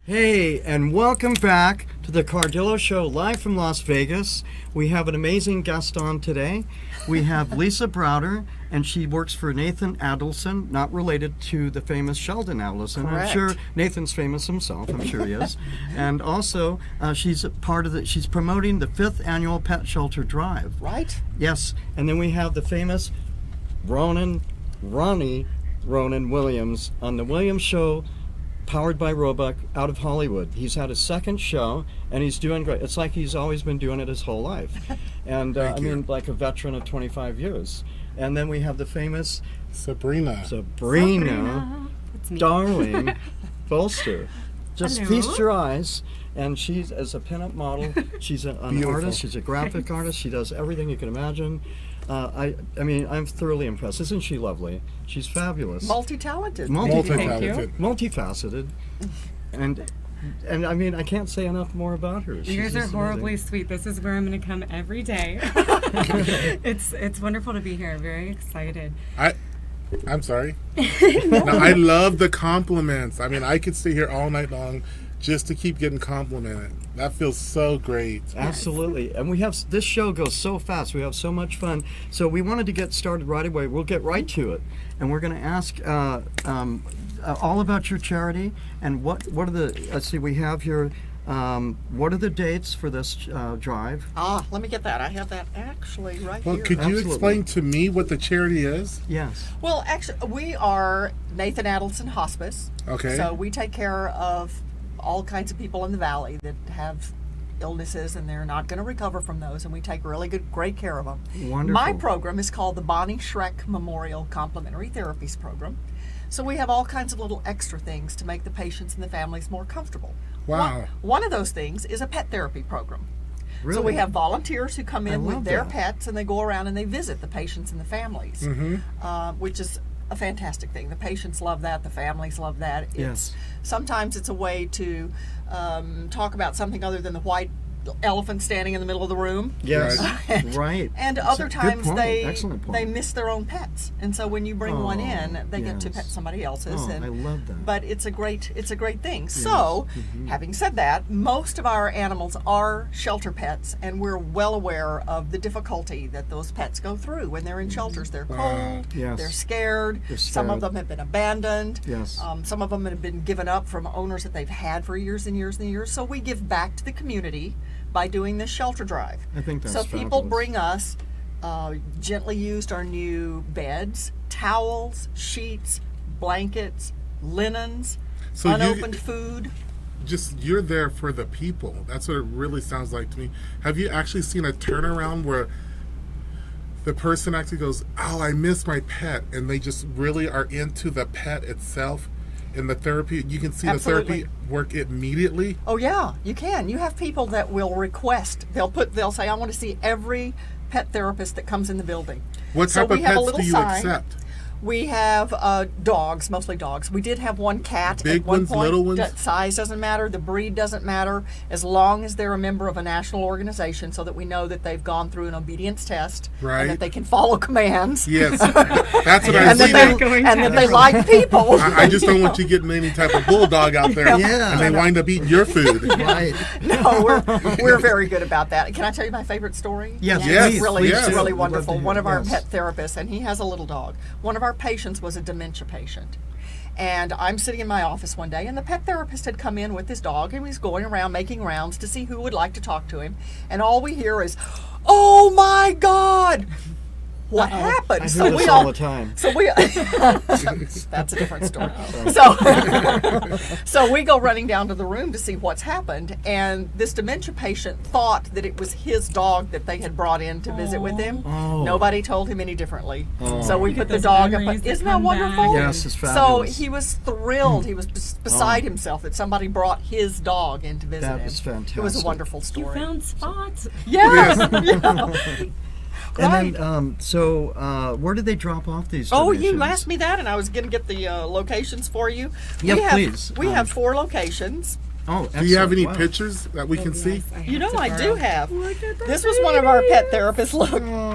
Hey, and welcome back to the Cardillo Show live from Las Vegas. We have an amazing guest on today. We have Lisa Browder, and she works for Nathan Adelson, not related to the famous Sheldon Adelson. Correct. I'm sure Nathan's famous himself. I'm sure he is. And also, she's a part of she's promoting the 5th annual Pet Shelter Drive. Right? Yes, and then we have the famous Ronnie Ronan Williams on the Williams Show, powered by Roebuck, out of Hollywood. He's had his second show, and he's doing great. It's like he's always been doing it his whole life. And I mean, like a veteran of 25 years. And then we have the famous Sabrina, It's me. darling Bolster. Just Hello. feast your eyes. And she's, as a pinup model, she's an Beautiful. artist, she's a graphic artist, she does everything you can imagine. I mean, I'm thoroughly impressed. Isn't she lovely? She's fabulous. Multi-talented. multi-talented. Multifaceted. And I mean, I can't say enough more about her. You She's guys are just horribly amazing. sweet. This is where I'm going to come every day. It's wonderful to be here. Very excited. I'm sorry. No, I love the compliments. I mean, I could stay here all night long just to keep getting complimented. That feels so great. Absolutely. And we have, this show goes so fast. We have so much fun. So we wanted to get started right away. We'll get right to it. And we're going to ask all about your charity and what are the, let's see, we have here, what are the dates for this drive? Let me get that. I have that actually right Well, here. could you Absolutely. explain to me what the charity is? Yes. Well, actually, we are Nathan Adelson Hospice. Okay. So we take care of all kinds of people in the valley that have illnesses and they're not going to recover from those, and we take really great care of them. Wonderful. My program is called the Bonnie Schreck Memorial Complementary Therapies Program. So we have all kinds of little extra things to make the patients and the families more comfortable. Wow. One of those things is a pet therapy program. Really? So we have volunteers who come I in with love their that. pets, and they go around and they visit the patients and the families, which is a fantastic thing. The patients love that. The families love that. Yes. Sometimes it's a way to talk about something other than the white elephant standing in the middle of the room. Yes. And- Right. And It's other a good times point. they Excellent point. they miss their own pets, and so when you bring one in, they get to yes. pet somebody else's. Oh, and, I love that. But it's a great thing. So, having said that, most of our animals are shelter pets, and we're well aware of the difficulty that those pets go through when they're in shelters. They're cold, Yes. they're scared. They're Some of scared. them have been abandoned. Yes. Some of them have been given up from owners that they've had for years and years and years. So we give back to the community by doing this shelter drive. I think that's so people fabulous. bring us gently used our new beds, towels, sheets, blankets, linens, So you- unopened food. Just, you're there for the people. That's what it really sounds like to me. Have you actually seen a turnaround where the person actually goes, "Oh, I miss my pet," and they just really are into the pet itself? In the therapy, you can see Absolutely. the therapy work immediately. Oh yeah, you can. You have people that will request. They'll say, "I want to see every pet therapist that comes in the building." What So type of we have a pets little do you sign. accept? We have dogs, mostly dogs. We did have one cat Big at one ones, point. little ones? Size doesn't matter. The breed doesn't matter, as long as they're a member of a national organization, so that we know that they've gone through an obedience test Right. and that they can follow commands. Yes, that's what I And see. that Going they like people. I just don't want you getting any type of bulldog out there, Yeah. and they wind up eating your food. Right. No, we're very good about that. Can I tell you my favorite story? Yes, And Yes, it's really, yes. it's really We'd love to wonderful. hear One it, of our yes. pet therapists, and he has a little dog. One of our patients was a dementia patient. And I'm sitting in my office one day, and the pet therapist had come in with his dog, and he was going around making rounds to see who would like to talk to him. And all we hear is, "Oh my God! What happened?" I hear this all the time. So we that's a different story. So we go running down to the room to see what's happened, and this dementia patient thought that it was his dog that they had brought in to visit with him. Oh. Nobody told him any differently. Oh. So we Look put at the those dog up. memories that Isn't that come wonderful? back. Yes, it's So fabulous. he was thrilled. He was beside himself that somebody brought his dog in to visit That him. is It was a fantastic. wonderful You story. found spots. Yes. Yeah. And then, so where did they drop off these Oh, you donations? asked me that, and I was going to get the locations for you. Yeah, please. We have 4 locations. Oh, Do you have any excellent. Wow. pictures that we can see? You know, I do have. This was one of our pet therapists. Look,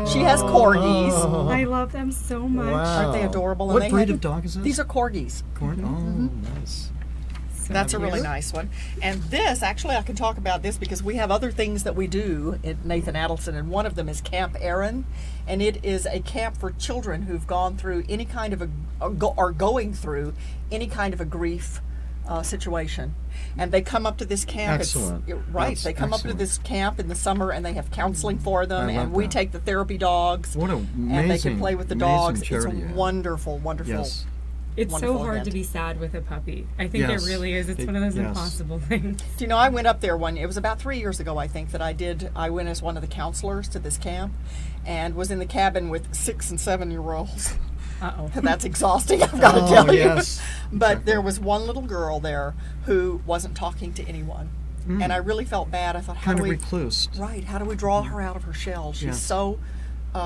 she has corgis. I love them so much. Wow. Aren't they adorable? And What they breed have- of dog is this? These are corgis. Corn? Oh, nice. That's a of really you. nice one. And this, actually, I can talk about this because we have other things that we do at Nathan Adelson, and one of them is Camp Aaron, and it is a camp for children who've gone through any kind of are going through any kind of a grief situation. And they come up to this camp. Excellent. Right. That's they come up to excellent. this camp in the summer, and they have counseling for them, I love and we that. take the therapy dogs. What an and they amazing, can play with the amazing dogs. It's charity you a have. wonderful, wonderful. Yes. It's so Wonderful hard event. to be sad with a puppy. I think Yes. it really is. It's It- one of those yes. impossible things. Do you know, I went up there it was about 3 years ago, I think, that I went as one of the counselors to this camp and was in the cabin with 6 and 7-year-olds. Uh-oh. That's exhausting, I've got to Oh, tell you. yes. But Exactly. there was one little girl there who wasn't talking to anyone. And I really felt bad. I thought, how Kind do of we... recluse. Right, how do we draw her out of her shell? She's Yes. so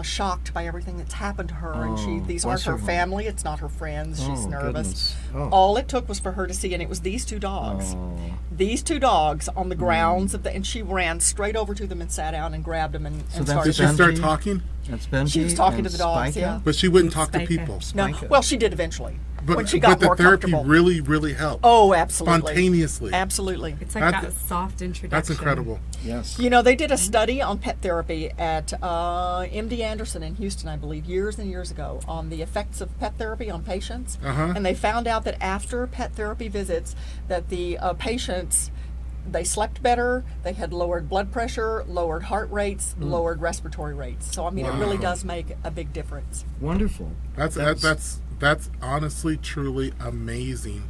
shocked by everything that's happened to her, and Oh, these aren't bless her her heart. family, it's not her friends, she's Oh, nervous. goodness. Oh. All it took was for her to see, and it was these 2 dogs. Oh. These 2 dogs on Mm. the grounds and she ran straight over to them and sat down and grabbed them and that's started. Did she start Benji? talking? That's Benji. She was talking and to the dogs, Spica? yeah. But she wouldn't talk to Spike people. No, Spica. well, she did eventually But, when she got the more therapy comfortable. really, really helped. Oh, absolutely, Spontaneously. absolutely. It's like That's- that soft introduction. That's incredible. Yes. You know, they did a study on pet therapy at MD Anderson in Houston, I believe, years and years ago, on the effects of pet therapy on patients. Uh-huh. And they found out that after pet therapy visits, that the patients, they slept better, they had lowered blood pressure, lowered heart rates, lowered respiratory rates. So, I mean, it really Wow. does make a big difference. Wonderful. That's honestly, truly amazing.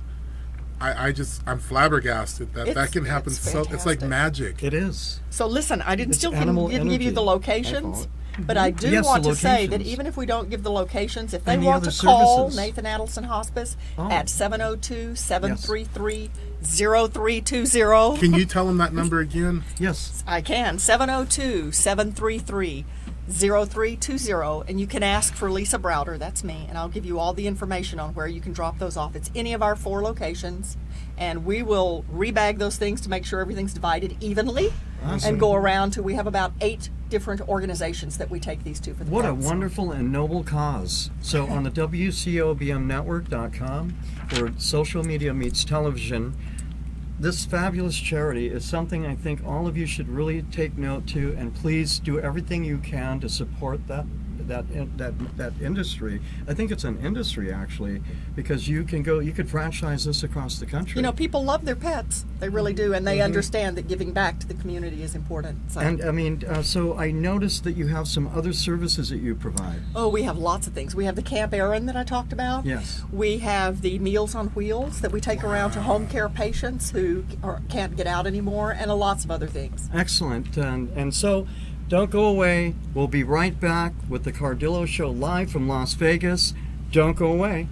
I'm flabbergasted that can happen. It's So it's like fantastic. magic. It is. So listen, I didn't It's still animal didn't give you energy, the I call locations, it. but I do Yes, the want to say that locations. even if we don't give the locations, if they And the want to other call services. Nathan Adelson Hospice Oh. at 702-733-0320, Can you tell them that number again? Yes. I can, 702-733-0320, and you can ask for Lisa Browder, that's me, and I'll give you all the information on where you can drop those off. It's any of our 4 locations, and we will rebag those things to make sure everything's divided evenly Awesome. and go around to, we have about 8 different organizations that we take these to for the What a pets. wonderful and noble cause. So on the WCOBMnetwork.com, where social media meets television, this fabulous charity is something I think all of you should really take note to, and please do everything you can to support that industry. I think it's an industry actually, because you could franchise this across the country. You know, people love their pets. They really do, and they understand that giving back to the community is important. So. And I mean, so I noticed that you have some other services that you provide. Oh, we have lots of things. We have the Camp Aaron that I talked about. Yes. We have the Meals on Wheels that we take around to home care patients who can't get out anymore, and lots of other things. Excellent. And so don't go away. We'll be right back with the Cardillo Show live from Las Vegas. Don't go away.